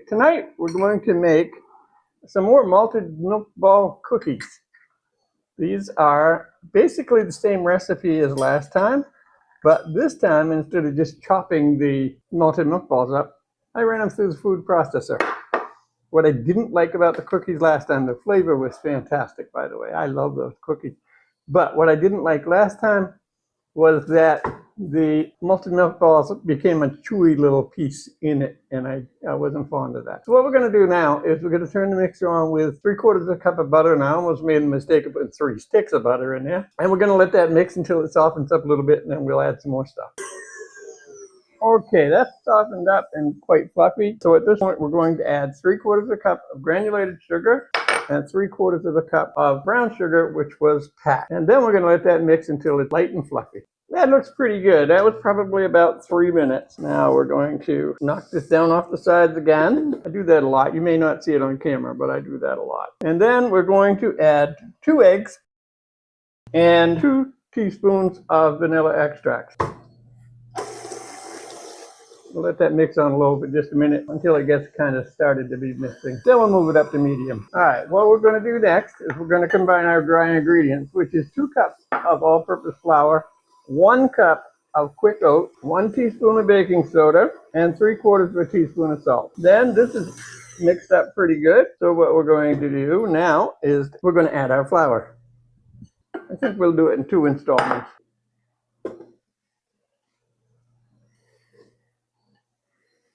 tonight we're going to make some more malted milk ball cookies. These are basically the same recipe as last time, but this time instead of just chopping the malted milk balls up, I ran them through the food processor. What I didn't like about the cookies last time, the flavor was fantastic, by the way. I love those cookies. But what I didn't like last time was that the malted milk balls became a chewy little piece in it, and I wasn't fond of that. So what we're going to do now is we're going to turn the mixer on with 3/4 cup of butter, and I almost made a mistake of putting 3 sticks of butter in there. And we're going to let that mix until it softens up a little bit, and then we'll add some more stuff. Okay, that's softened up and quite fluffy. So at this point, we're going to add 3/4 cup of granulated sugar and 3/4 cup of brown sugar, which was packed. And then we're going to let that mix until it's light and fluffy. That looks pretty good. That was probably about 3 minutes. Now we're going to knock this down off the sides again. I do that a lot. You may not see it on camera, but I do that a lot. And then we're going to add 2 eggs and 2 teaspoons of vanilla extract. We'll let that mix on low for just a minute until it gets kind of started to be mixing. Then we'll move it up to medium. All right, what we're going to do next is we're going to combine our dry ingredients, which is 2 cups of all-purpose flour, 1 cup of quick oats, 1 teaspoon of baking soda, and 3/4 teaspoon of salt. Then this is mixed up pretty good. So what we're going to do now is we're going to add our flour. I think we'll do it in 2 installments.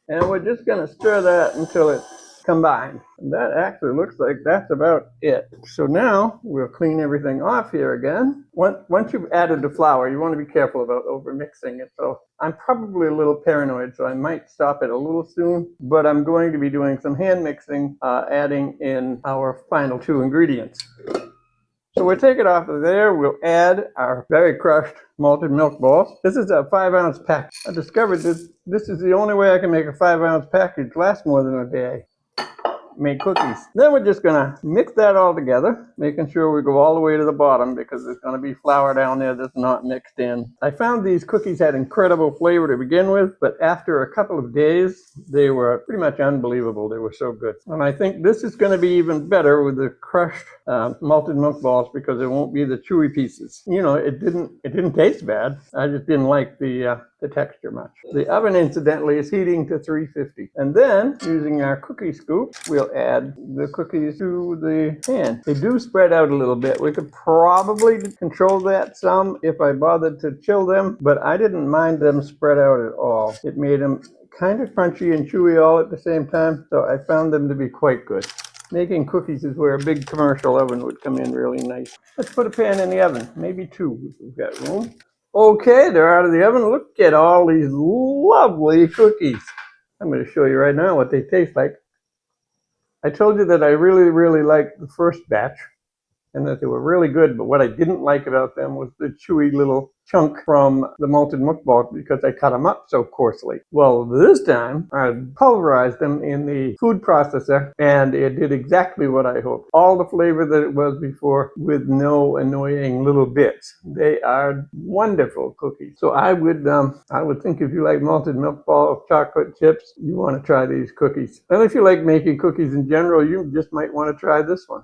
And we're just going to stir that until it's combined. And that actually looks like that's about it. So now we'll clean everything off here again. Once you've added the flour, you want to be careful about over mixing it. So I'm probably a little paranoid, so I might stop it a little soon. But I'm going to be doing some hand mixing, adding in our final 2 ingredients. So we'll take it off of there. We'll add our very crushed malted milk balls. This is a 5-ounce pack. I discovered this is the only way I can make a 5-ounce package last more than a day. Make cookies. Then we're just going to mix that all together, making sure we go all the way to the bottom because there's going to be flour down there that's not mixed in. I found these cookies had incredible flavor to begin with, but after a couple of days, they were pretty much unbelievable. They were so good. And I think this is going to be even better with the crushed malted milk balls because it won't be the chewy pieces. You know, it didn't taste bad. I just didn't like the texture much. The oven, incidentally, is heating to 350. And then, using our cookie scoop, we'll add the cookies to the pan. They do spread out a little bit. We could probably control that some if I bothered to chill them, but I didn't mind them spread out at all. It made them kind of crunchy and chewy all at the same time, so I found them to be quite good. Making cookies is where a big commercial oven would come in really nice. Let's put a pan in the oven, maybe 2 if we've got room. Okay, they're out of the oven. Look at all these lovely cookies. I'm going to show you right now what they taste like. I told you that I really, really liked the first batch and that they were really good, but what I didn't like about them was the chewy little chunk from the malted milk ball because I cut them up so coarsely. Well, this time I pulverized them in the food processor and it did exactly what I hoped. All the flavor that it was before with no annoying little bits. They are wonderful cookies. So I would think if you like malted milk ball chocolate chips, you want to try these cookies. And if you like making cookies in general, you just might want to try this one.